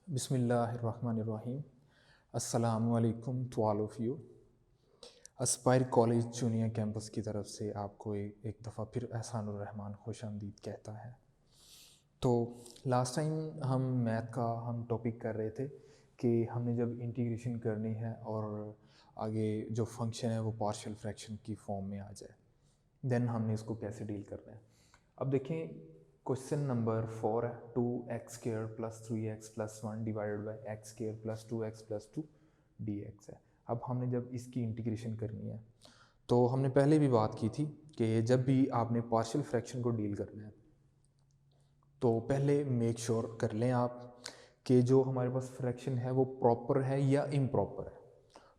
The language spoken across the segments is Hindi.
बिस्मिल्लाहिर्रहमानिर्रहीम। अस्सलामु अलैकुम to all of you. Aspire college Chunian campus की तरफ से आपको एक दफ़ा फिर एहसानुर रहमान खुशामदीद कहता है। तो लास्ट टाइम हम मैथ का टॉपिक कर रहे थे कि हमने जब इंटीग्रेशन करनी है और आगे जो फंक्शन है वो पार्शियल फ्रैक्शन की फॉर्म में आ जाए, देन हमने इसको कैसे डील करना है। अब देखें, क्वेश्चन नंबर 4 है 2x² + 3x + 1 divided by x² + 2x + 2 dx है। अब हमने जब इसकी इंटीग्रेशन करनी है तो हमने पहले भी बात की थी कि जब भी आपने पार्शियल फ्रैक्शन को डील करना है तो पहले मेक श्योर कर लें आप कि जो हमारे पास फ्रैक्शन है वो प्रॉपर है या इम्प्रॉपर है।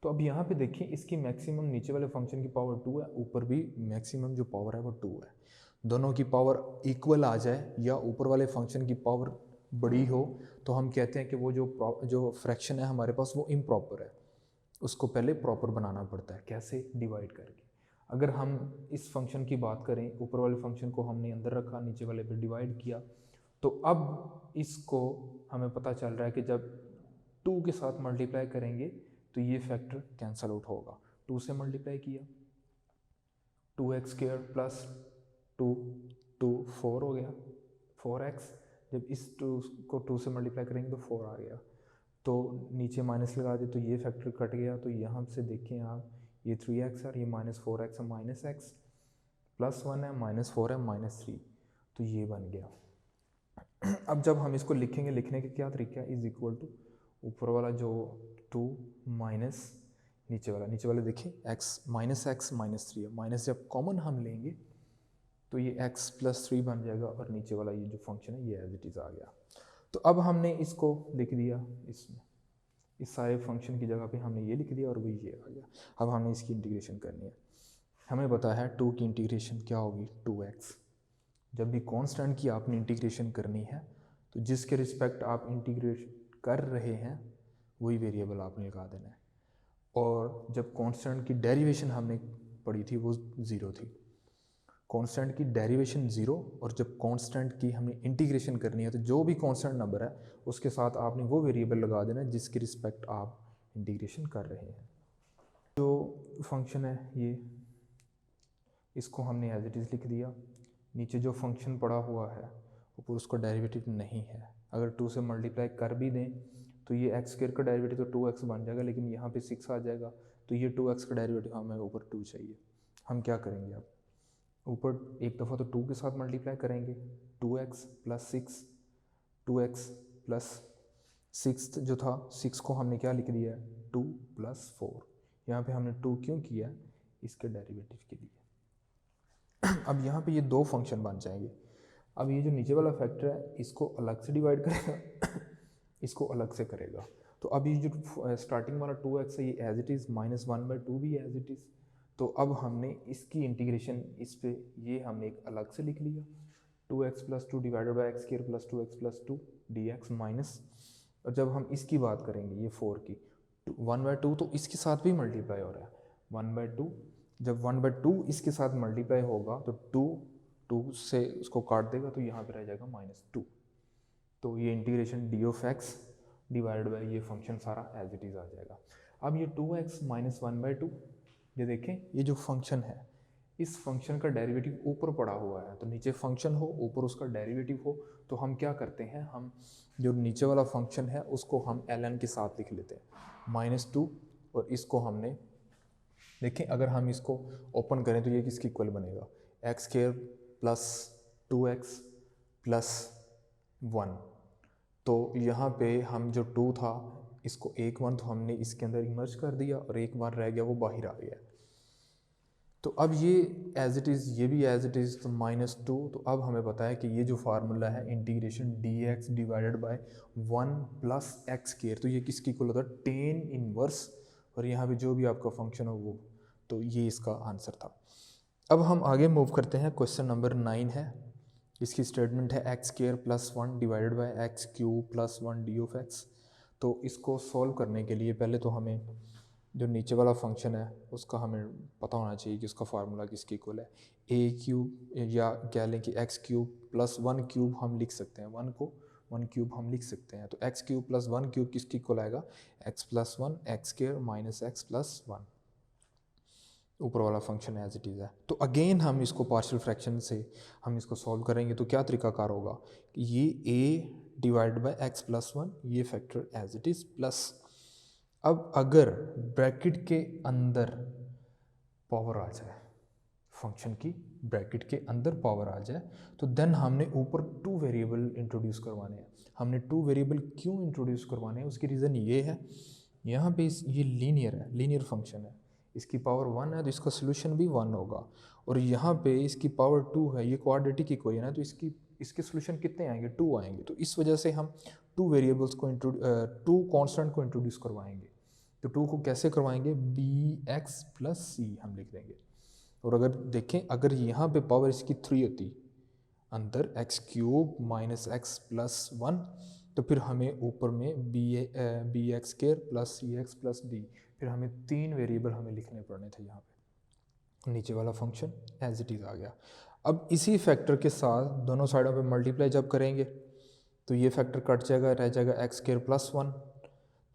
तो अब यहाँ पे देखिए, इसकी मैक्सिमम नीचे वाले फंक्शन की पावर 2 है, ऊपर भी मैक्सिमम जो पावर है वो 2 है। दोनों की पावर इक्वल आ जाए या ऊपर वाले फंक्शन की पावर बड़ी हो तो हम कहते हैं कि वो जो फ्रैक्शन है हमारे पास वो इम्प्रॉपर है। उसको पहले प्रॉपर बनाना पड़ता है। कैसे? डिवाइड करके। अगर हम इस फंक्शन की बात करें, ऊपर वाले फंक्शन को हमने अंदर रखा, नीचे वाले पे डिवाइड किया, तो अब इसको हमें पता चल रहा है कि जब 2 के साथ मल्टीप्लाई करेंगे तो ये फैक्टर कैंसल आउट होगा। 2 से मल्टीप्लाई किया, 2x² + 2 2 4 हो गया, 4x। जब इस 2 को 2 से मल्टीप्लाई करेंगे तो 4 आ गया। तो नीचे माइनस लगा दे तो ये फैक्टर कट गया। तो यहाँ से देखें आप, ये 3x है, ये -4x है, -x +1 है, -4 है, -3, तो ये बन गया। अब जब हम इसको लिखेंगे, लिखने का क्या तरीका है? = ऊपर वाला जो 2 माइनस नीचे वाला देखिए x -3 है। माइनस जब कॉमन हम लेंगे तो ये x + 3 बन जाएगा और नीचे वाला ये जो फंक्शन है ये एज इट इज़ आ गया। तो अब हमने इसको लिख दिया, इसमें इस सारे फंक्शन की जगह पे हमने ये लिख दिया और वही ये आ गया। अब हमने इसकी इंटीग्रेशन करनी है। हमें पता है 2 की इंटीग्रेशन क्या होगी? 2x। जब भी कांस्टेंट की आपने इंटीग्रेशन करनी है तो जिसके रिस्पेक्ट आप इंटीग्रेट कर रहे हैं वही वेरिएबल आपने लगा देना है। और जब कांस्टेंट की डेरिवेशन हमने पढ़ी थी वो 0 थी। कांस्टेंट की डेरिवेशन 0, और जब कांस्टेंट की हमने इंटीग्रेशन करनी है तो जो भी कांस्टेंट नंबर है उसके साथ आपने वो वेरिएबल लगा देना है जिसके रिस्पेक्ट आप इंटीग्रेशन कर रहे हैं। जो फंक्शन है ये, इसको हमने एज इट इज़ लिख दिया। नीचे जो फंक्शन पड़ा हुआ है ऊपर उसका डेरिवेटिव नहीं है। अगर 2 से मल्टीप्लाई कर भी दें तो ये x² का डेरिवेटिव तो 2x बन जाएगा, लेकिन यहाँ पे 6 आ जाएगा, तो ये 2x का डेरिवेटिव हमें ऊपर 2 चाहिए। हम क्या करेंगे? अब ऊपर एक दफ़ा तो 2 के साथ मल्टीप्लाई करेंगे, 2x + 6, 2x + 6 जो था, 6 को हमने क्या लिख दिया है? 2 + 4। यहाँ पे हमने 2 क्यों किया? इसके डेरिवेटिव के लिए। अब यहाँ पे ये दो फंक्शन बन जाएंगे। अब ये जो नीचे वाला फैक्टर है इसको अलग से डिवाइड करेगा इसको अलग से करेगा। तो अब ये जो स्टार्टिंग वाला 2x है ये एज इट इज़, -1/2 भी एज इट इज़। तो अब हमने इसकी इंटीग्रेशन इस पे ये हमने एक अलग से लिख लिया, 2x + 2 divided by x² + 2x + 2 dx minus. और जब हम इसकी बात करेंगे ये 4 की, 1/2 तो इसके साथ भी मल्टीप्लाई हो रहा है, 1/2। जब 1/2 इसके साथ मल्टीप्लाई होगा तो 2 से उसको काट देगा तो यहाँ पे रह जाएगा -2। तो ये इंटीग्रेशन d(x) डिवाइडेड बाई ये फंक्शन सारा एज इट इज़ आ जाएगा। अब ये 2x - 1/2, ये देखें, ये जो फंक्शन है इस फंक्शन का डेरिवेटिव ऊपर पड़ा हुआ है। तो नीचे फंक्शन हो, ऊपर उसका डेरिवेटिव हो, तो हम क्या करते हैं, हम जो नीचे वाला फंक्शन है उसको हम ln के साथ लिख लेते हैं, -2। और इसको हमने देखें, अगर हम इसको ओपन करें तो ये किसके इक्वल बनेगा? x² + 2x + 1। तो यहाँ पे हम जो 2 था इसको एक 1 तो हमने इसके अंदर इमर्ज कर दिया और एक 1 रह गया, वो बाहर आ गया। तो अब ये एज इट इज़, ये भी एज इट इज़, तो -2। तो अब हमें पता है कि ये जो फार्मूला है integration dx divided by 1 + x², तो ये किसकी इक्वल होता है? tan इनवर्स, और यहाँ पे जो भी आपका फंक्शन हो वो, तो ये इसका आंसर था। अब हम आगे मूव करते हैं। क्वेश्चन नंबर 9 है, इसकी स्टेटमेंट है x² + 1 divided by x³ + 1 d(x). तो इसको सॉल्व करने के लिए पहले तो हमें जो नीचे वाला फंक्शन है उसका हमें पता होना चाहिए कि उसका फार्मूला किसके इक्वल है। a³ या कह लें कि x³ + 1³ हम लिख सकते हैं, 1 को वन क्यूब हम लिख सकते हैं। तो x cube plus one cube किसके इक्वल आएगा, x plus one x square minus x plus one. ऊपर वाला फंक्शन एज इट इज़ है। तो अगेन हम इसको पार्शियल फ्रैक्शन से हम इसको सॉल्व करेंगे तो क्या तरीकाकार होगा कि ये a divide by x plus one, ये factor as it is plus. अब अगर ब्रैकेट के अंदर पावर आ जाए, फंक्शन की ब्रैकेट के अंदर पावर आ जाए, तो देन हमने ऊपर टू वेरिएबल इंट्रोड्यूस करवाने हैं। हमने टू वेरिएबल क्यों इंट्रोड्यूस करवाने हैं, उसकी रीज़न ये है, यहाँ पे ये लीनियर है, लीनियर फंक्शन है, इसकी पावर वन है तो इसका सोल्यूशन भी वन होगा, और यहाँ पे इसकी पावर टू है, ये क्वाड्रेटिक इक्वेशन है, तो इसके सोल्यूशन कितने आएंगे, टू आएंगे। तो इस वजह से हम टू वेरिएबल्स को टू कॉन्स्टेंट को इंट्रोड्यूस करवाएंगे। तो टू को कैसे करवाएंगे, बी एक्स प्लस सी हम लिख देंगे। और अगर देखें, अगर यहाँ पे पावर इसकी थ्री होती अंदर x cube minus x plus one, तो फिर हमें ऊपर में बी एक्स स्क्वायर प्लस सी एक्स प्लस डी, फिर हमें तीन वेरिएबल हमें लिखने पड़ने थे। यहाँ पे नीचे वाला फंक्शन एज इट इज़ आ गया। अब इसी फैक्टर के साथ दोनों साइडों पे मल्टीप्लाई जब करेंगे तो ये फैक्टर कट जाएगा, रह जाएगा एक्स स्क्वायर प्लस वन।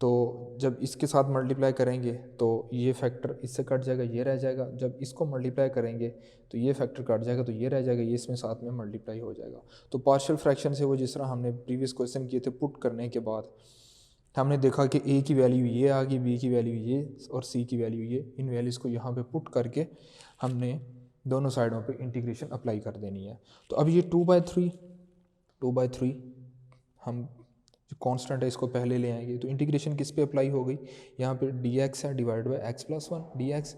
तो जब इसके साथ मल्टीप्लाई करेंगे तो ये फैक्टर इससे कट जाएगा, ये रह जाएगा। जब इसको मल्टीप्लाई करेंगे तो ये फैक्टर कट जाएगा, तो ये रह जाएगा, ये इसमें साथ में मल्टीप्लाई हो जाएगा। तो पार्शियल फ्रैक्शन से वो जिस तरह हमने प्रीवियस क्वेश्चन किए थे, पुट करने के बाद हमने देखा कि ए की वैल्यू ये आ गई, बी की वैल्यू ये और सी की वैल्यू ये। इन वैल्यूज़ को यहाँ पे पुट करके हमने दोनों साइडों पे इंटीग्रेशन अप्लाई कर देनी है। तो अब ये 2/3 हम जो कांस्टेंट है इसको पहले ले आएंगे। तो इंटीग्रेशन किस पे अप्लाई हो गई, यहाँ पे dx है divide by x plus one dx।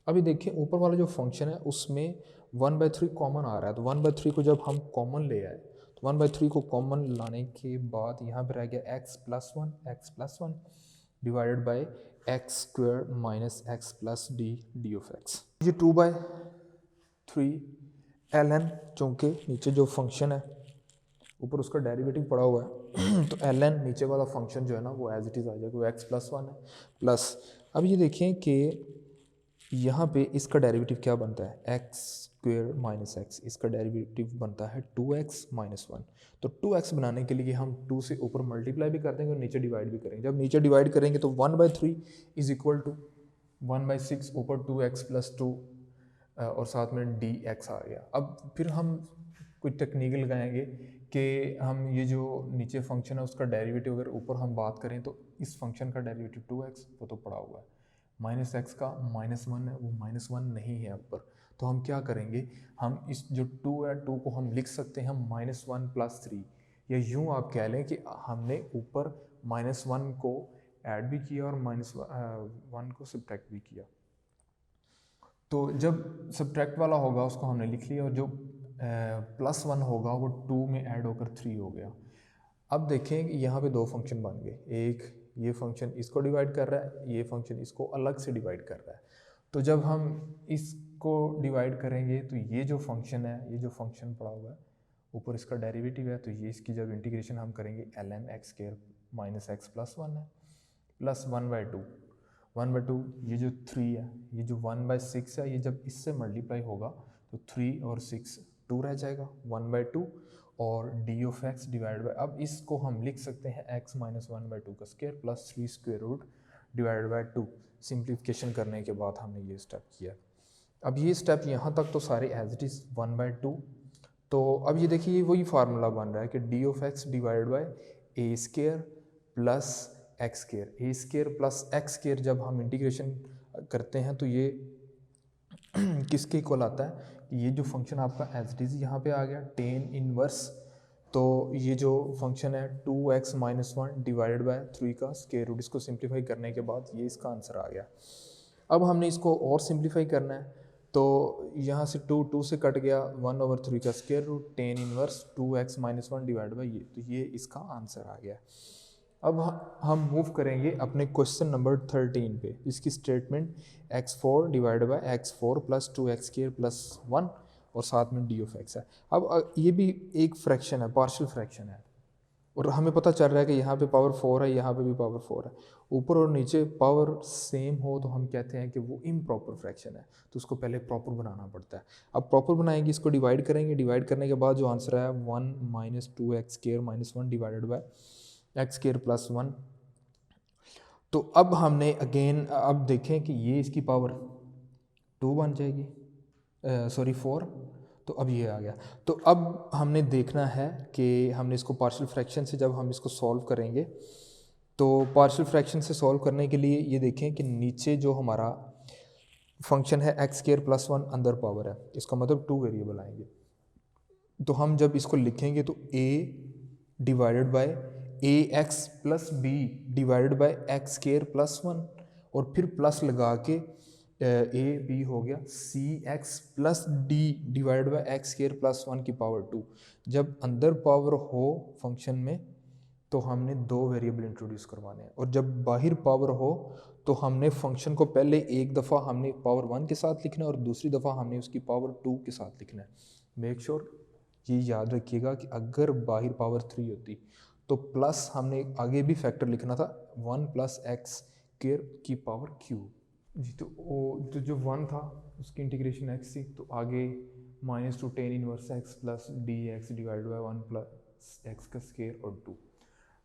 अभी देखिए ऊपर वाला जो फंक्शन है उसमें 1/3 कॉमन आ रहा है, तो 1/3 को जब हम कॉमन ले आए, तो 1/3 को कॉमन लाने के बाद यहाँ पर रह गया x plus one divided by x square minus x plus D of x. ये 2/3 ln, चूँकि नीचे जो फंक्शन है ऊपर उसका डेरिवेटिव पड़ा हुआ है तो ln नीचे वाला फंक्शन जो है ना वो एज इट इज़ आ जाएगा, वो एक्स प्लस वन है प्लस। अब ये देखें कि यहाँ पे इसका डेरिवेटिव क्या बनता है, एक्स स्क्वायर माइनस एक्स, इसका डेरिवेटिव बनता है 2x माइनस वन। तो 2x बनाने के लिए हम 2 से ऊपर मल्टीप्लाई भी कर देंगे और नीचे डिवाइड भी करेंगे। जब नीचे डिवाइड करेंगे तो 1/3 इज इक्वल टू 1/6 ऊपर 2x प्लस टू और साथ में dx आ गया। अब फिर हम कुछ टेक्निक लगाएंगे कि हम ये जो नीचे फंक्शन है उसका डेरिवेटिव अगर ऊपर हम बात करें तो इस फंक्शन का डेरिवेटिव 2x वो तो पड़ा हुआ है, माइनस एक्स का माइनस वन है, वो माइनस वन नहीं है ऊपर। तो हम क्या करेंगे, हम इस जो 2 है 2 को हम लिख सकते हैं माइनस वन प्लस थ्री, या यूँ आप कह लें कि हमने ऊपर माइनस वन को ऐड भी किया और माइनस वन को सब्ट्रैक्ट भी किया। तो जब सब्ट्रैक्ट वाला होगा उसको हमने लिख लिया और जो प्लस वन होगा वो 2 में ऐड होकर 3 हो गया। अब देखें कि यहाँ पे दो फंक्शन बन गए, एक ये फंक्शन इसको डिवाइड कर रहा है, ये फंक्शन इसको अलग से डिवाइड कर रहा है। तो जब हम इसको डिवाइड करेंगे तो ये जो फंक्शन है, ये जो फंक्शन पड़ा हुआ है ऊपर इसका डेरिवेटिव है, तो ये इसकी जब इंटीग्रेशन हम करेंगे ln x square minus x plus one है प्लस 1/2 ये जो 3 है, ये जो 1/6 है, ये जब इससे मल्टीप्लाई होगा तो 3 और 6 2 रह जाएगा 1/2 और D of x divide by, अब इसको हम लिख सकते हैं x माइनस 1/2 का square plus 3 square root divide by 2। Simplification करने के बाद हमने ये स्टेप किया। अब ये स्टेप यहाँ तक तो सारे एज इट इज़ 1/2। तो अब ये देखिए वही फार्मूला बन रहा है कि D of x divide by A square plus x square, A square plus x square जब हम इंटीग्रेशन करते हैं तो ये किसके इक्वल आता है, ये जो फंक्शन आपका एज इट इज़ यहाँ पे आ गया टेन इनवर्स। तो ये जो फंक्शन है 2x minus one divided by 3 का स्क्वायर रूट, इसको सिंप्लीफाई करने के बाद ये इसका आंसर आ गया। अब हमने इसको और सिंप्लीफाई करना है, तो यहाँ से 2 से कट गया 1/3 का square root tan inverse 2x minus one divide by ये, तो ये इसका आंसर आ गया। अब हम मूव करेंगे अपने क्वेश्चन नंबर 13 पे, इसकी statement x4 divide by x4 plus 2x square plus 1 और साथ में डी ऑफ एक्स है। अब ये भी एक फ्रैक्शन है, पार्शियल फ्रैक्शन है। और हमें पता चल रहा है कि यहाँ पे पावर 4 है, यहाँ पे भी पावर 4 है, ऊपर और नीचे पावर सेम हो तो हम कहते हैं कि वो इम्प्रॉपर फ्रैक्शन है। तो उसको पहले प्रॉपर बनाना पड़ता है। अब प्रॉपर बनाएंगे, इसको डिवाइड करेंगे, डिवाइड करने के बाद जो आंसर है 1 minus 2x square minus 1 divided by x square plus 1। तो अब हमने अगेन अब देखें कि ये इसकी पावर 2 बन जाएगी, सॉरी 4। तो अब ये आ गया। तो अब हमने देखना है कि हमने इसको पार्शियल फ्रैक्शन से जब हम इसको सॉल्व करेंगे, तो पार्शियल फ्रैक्शन से सॉल्व करने के लिए ये देखें कि नीचे जो हमारा फंक्शन है एक्स स्क्वायर प्लस 1 अंदर पावर है, इसका मतलब 2 वेरिएबल आएंगे। तो हम जब इसको लिखेंगे तो a divided by a x plus b divided by x square plus 1 और फिर प्लस लगा के ए बी हो गया C x plus D divide by x square plus 1 की पावर 2। जब अंदर पावर हो फंक्शन में तो हमने 2 वेरिएबल इंट्रोड्यूस करवाने हैं, और जब बाहर पावर हो तो हमने फंक्शन को पहले एक दफ़ा हमने पावर 1 के साथ लिखना है और दूसरी दफ़ा हमने उसकी पावर 2 के साथ लिखना है। मेक श्योर ये याद रखिएगा कि अगर बाहर पावर 3 होती तो प्लस हमने आगे भी फैक्टर लिखना था 1 प्लस एक्स स्क्वायर की पावर क्यूब जी। तो वो जो 1 था उसकी इंटीग्रेशन x थी, तो आगे minus two tan inverse x plus D x divide by 1 plus x का स्क्वायर और 2।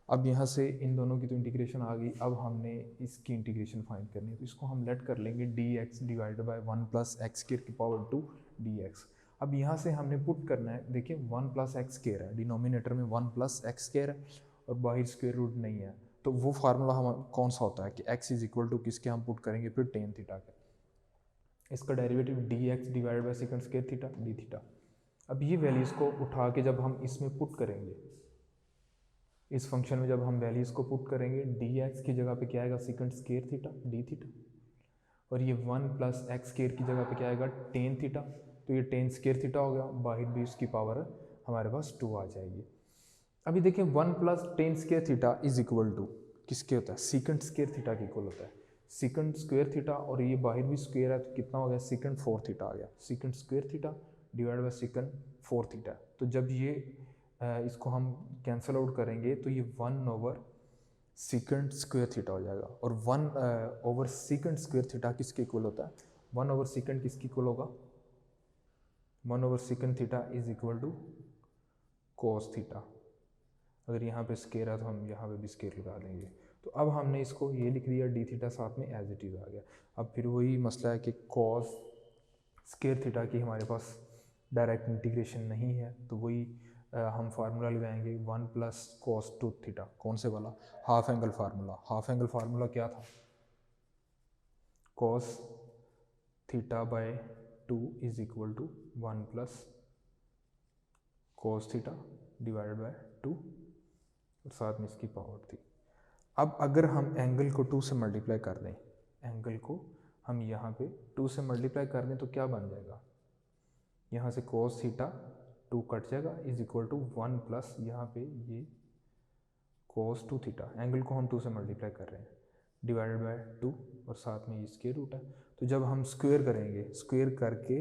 अब यहाँ से इन दोनों की तो इंटीग्रेशन आ गई, अब हमने इसकी इंटीग्रेशन फाइंड करनी है, तो इसको हम लेट कर लेंगे D x divide by 1 plus x square की पावर 2 डी एक्स। अब यहाँ से हमने पुट करना है, देखिए 1 प्लस एक्स स्क्वायर है, डिनोमिनेटर में 1 प्लस एक्स स्क्वायर है और बाहर स्क्वायर रूट नहीं है, तो वो फार्मूला हम कौन सा होता है कि x इज इक्वल टू किसके हम पुट करेंगे फिर टेन थीटा के, इसका derivative D x divide by second square theta d theta. अब ये वैल्यूज़ को उठा के जब हम इसमें पुट करेंगे, इस फंक्शन में जब हम वैल्यूज़ को पुट करेंगे, डी एक्स की जगह पे क्या आएगा second square theta d theta, और ये 1 प्लस एक्स स्क्वायर की जगह पे क्या आएगा टेन थीटा, तो ये टेन स्क्वायर थीटा हो गया, बाहर भी इसकी पावर हमारे पास 2 आ जाएगी। अभी देखिए 1 plus tan square theta is equal to किसके होता है सेकंड स्क्वायर थीटा के इक्वल होता है, सेकंड स्क्वायर थीटा, और ये बाहर भी स्क्वायर है तो कितना हो गया सेकंड 4 थीटा आ गया, second square theta divide by second 4 theta. तो जब ये इसको हम कैंसिल आउट करेंगे तो ये 1 ओवर सेकंड स्क्वायर थीटा हो जाएगा, और 1 ओवर सेकंड स्क्वायर थीटा किसके इक्वल होता है 1 ओवर सेकंड किसके इक्वल होगा 1 over sec theta is equal to cos theta. अगर यहाँ पे स्केयर है तो हम यहाँ पे भी स्केयर लगा देंगे। तो अब हमने इसको ये लिख दिया डी थीटा साथ में एज इट इज़ आ गया। अब फिर वही मसला है कि कॉस स्केयर थीटा की हमारे पास डायरेक्ट इंटीग्रेशन नहीं है, तो वही हम फार्मूला लगाएंगे 1 प्लस कॉस 2 थीटा, कौन से वाला half angle formula. Half angle formula क्या था cos theta by 2 is equal to 1 plus cos theta divided by 2 और साथ में इसकी पावर थी। अब अगर हम एंगल को 2 से मल्टीप्लाई कर दें, एंगल को हम यहाँ पे 2 से मल्टीप्लाई कर दें तो क्या बन जाएगा, यहाँ से कोस थीटा 2 कट जाएगा इज इक्वल टू 1 प्लस यहाँ पे ये कोस 2 थीटा, एंगल को हम 2 से मल्टीप्लाई कर रहे हैं डिवाइडेड बाय 2 और साथ में ये स्क्वायर रूट है। तो जब हम स्क्वायर करेंगे, स्क्वायर करके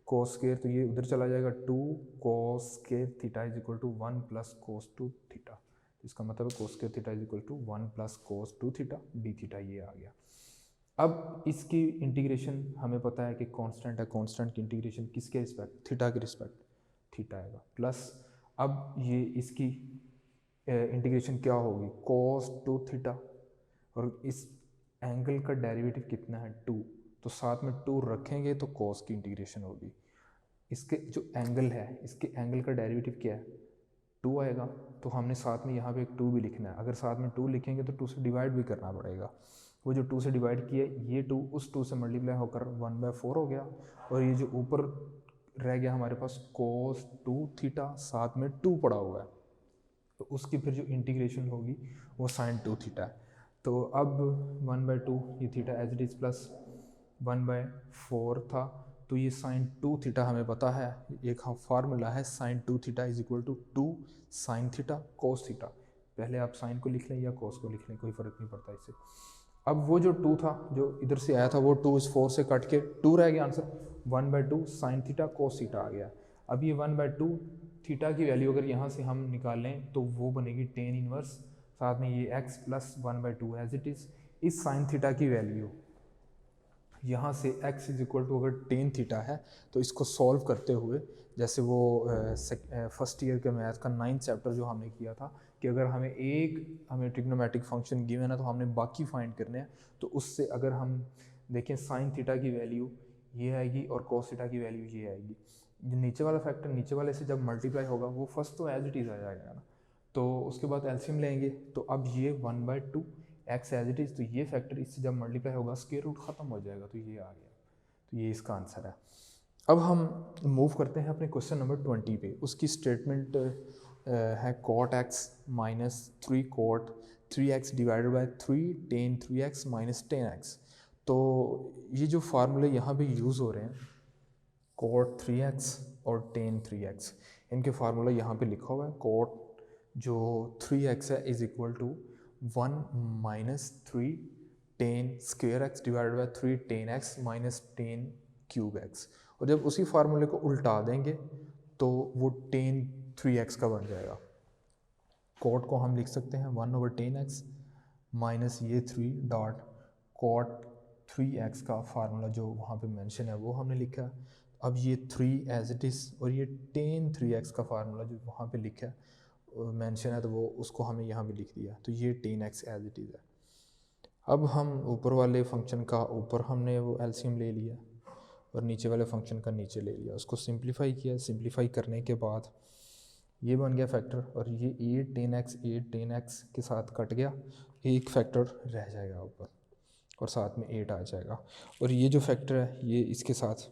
कोस स्क्वायर तो ये उधर चला जाएगा 2 cos square theta is equal to 1 plus cos 2 theta. इसका मतलब cos square theta is equal to 1 plus cos 2 theta d theta ये आ गया। अब इसकी इंटीग्रेशन हमें पता है कि कांस्टेंट है, कांस्टेंट की इंटीग्रेशन किसके रिस्पेक्ट थीटा के रिस्पेक्ट थीटा आएगा प्लस अब ये इसकी इंटीग्रेशन क्या होगी कोस 2 थीटा और इस एंगल का डेरिवेटिव कितना है 2, तो साथ में 2 रखेंगे तो कोस की इंटीग्रेशन होगी। इसके जो एंगल है इसके एंगल का डेरिवेटिव क्या है 2 आएगा, तो हमने साथ में यहाँ पे एक 2 भी लिखना है। अगर साथ में 2 लिखेंगे तो 2 से डिवाइड भी करना पड़ेगा, वो जो 2 से डिवाइड किया ये 2 उस 2 से मल्टीप्लाई होकर 1/4 हो गया, और ये जो ऊपर रह गया हमारे पास कोस 2 थीटा साथ में 2 पड़ा हुआ है, तो उसकी फिर जो इंटीग्रेशन होगी वो साइन 2 थीटा है। तो अब 1/2 ये theta as it is plus 1/4 था, तो ये साइन 2 थीटा हमें पता है, एक फार्मूला है sine 2 theta is equal to 2 sine theta cos theta. पहले आप साइन को लिख लें या कोस को लिख लें, कोई फ़र्क नहीं पड़ता इससे। अब वो जो 2 था जो इधर से आया था वो 2 इस 4 से कट के 2 रह गया, answer 1/2 sine theta cos theta आ गया। अब ये 1/2 थीटा की वैल्यू अगर यहाँ से हम निकालें तो वो बनेगी टेन इनवर्स, साथ में ये x plus 1/2 as it is. इस साइन थीटा की वैल्यू यहाँ से x इज इक्वल टू, अगर टेन थीटा है तो इसको सॉल्व करते हुए, जैसे वो फर्स्ट ईयर के मैथ का 9th चैप्टर जो हमने किया था कि अगर हमें ट्रिग्नोमेट्रिक फंक्शन गिवन है तो हमने बाकी फाइंड करने हैं, तो उससे अगर हम देखें साइन थीटा की वैल्यू ये आएगी और कोस थीटा की वैल्यू ये आएगी। जो नीचे वाला फैक्टर नीचे वाले से जब मल्टीप्लाई होगा वो फर्स्ट तो एज इट इज़ आ जाएगा ना, तो उसके बाद एलसीएम लेंगे तो अब ये 1/2 एक्स एज इट इज़, तो ये फैक्टर इससे जब मल्टीप्लाई होगा स्क्वायर रूट ख़त्म हो जाएगा, तो ये आ गया। तो ये इसका आंसर है। अब हम मूव करते हैं अपने क्वेश्चन नंबर 20 पे। उसकी स्टेटमेंट है cot x minus 3 cot 3x divided by 3 tan 3x minus 10x। तो ये जो फार्मूले यहाँ पे यूज़ हो रहे हैं कॉट 3x और टेन 3x, इनके फार्मूला यहाँ पे लिखा हुआ है। कॉट जो 3x है is equal to 1 minus 3 tan square x divided by 3 tan x minus 10 cube x. और जब उसी फार्मूले को उल्टा देंगे तो वो टेन 3x का बन जाएगा। कॉट को हम लिख सकते हैं 1/10x माइनस ये 3 डॉट कॉट 3x का फार्मूला जो वहाँ पे मेंशन है वो हमने लिखा। अब ये 3 एज इट इज़ और ये टेन 3x का फार्मूला जो वहाँ पे लिखा है मेंशन है, तो वो उसको हमने यहाँ पे लिख दिया, तो ये 10x एज इट इज़ है। अब हम ऊपर वाले फंक्शन का ऊपर हमने वो एलसीएम ले लिया और नीचे वाले फंक्शन का नीचे ले लिया, उसको सिंप्लीफाई किया। सिंप्लीफाई करने के बाद ये बन गया फैक्टर, और ये 8 10x के साथ कट गया, एक फैक्टर रह जाएगा ऊपर और साथ में 8 आ जाएगा। और ये जो फैक्टर है ये इसके साथ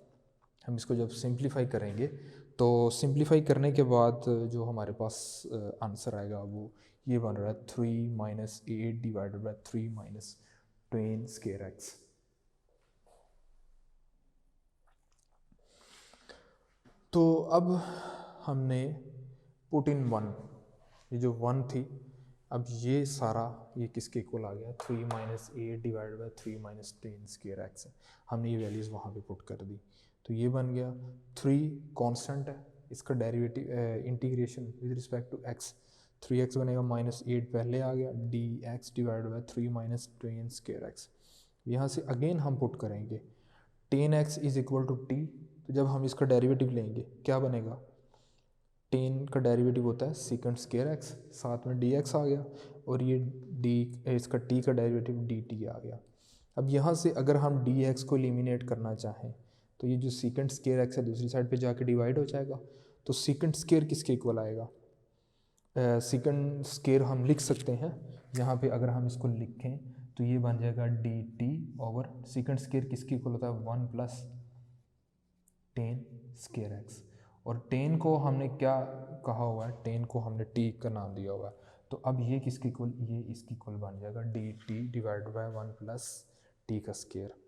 हम इसको जब सिंप्लीफाई करेंगे तो सिंप्लीफाई करने के बाद जो हमारे पास आंसर आएगा वो ये बन रहा है 3 minus 8 divided by 3 minus 10 square x. तो अब हमने पुट इन 1, ये जो 1 थी, अब ये सारा ये किसके इक्वल आ गया 3 minus 8 divided by 3 minus 10 square x है। हमने ये वैल्यूज़ वहाँ पे पुट कर दी, तो ये बन गया 3 कांस्टेंट है, इसका derivative integration with respect to x 3x बनेगा माइनस 8 पहले आ गया dx divided by 3 minus 10 square x. यहाँ से अगेन हम पुट करेंगे 10x is equal to T, तो जब हम इसका डेरिवेटिव लेंगे क्या बनेगा 10 का डेरिवेटिव होता है सेकंड स्क्वायर एक्स, साथ में dx आ गया और ये इसका t का डेरिवेटिव dt आ गया। अब यहाँ से अगर हम dx को एलिमिनेट करना चाहें तो ये जो सेकंड स्क्वायर एक्स है दूसरी साइड पे जाके डिवाइड हो जाएगा, तो सेकंड स्क्वायर किसके इक्वल आएगा सेकंड स्क्वायर हम लिख सकते हैं यहाँ पे, अगर हम इसको लिखें तो ये बन जाएगा dt ओवर सेकंड स्क्वायर किसके इक्वल होता है 1 प्लस 10 स्क्वायर एक्स। और 10 को हमने क्या कहा हुआ है 10 को हमने t का नाम दिया हुआ है, तो अब ये किसके इक्वल ये इसकी इक्वल बन जाएगा dt divide by 1 plus t का स्क्वायर।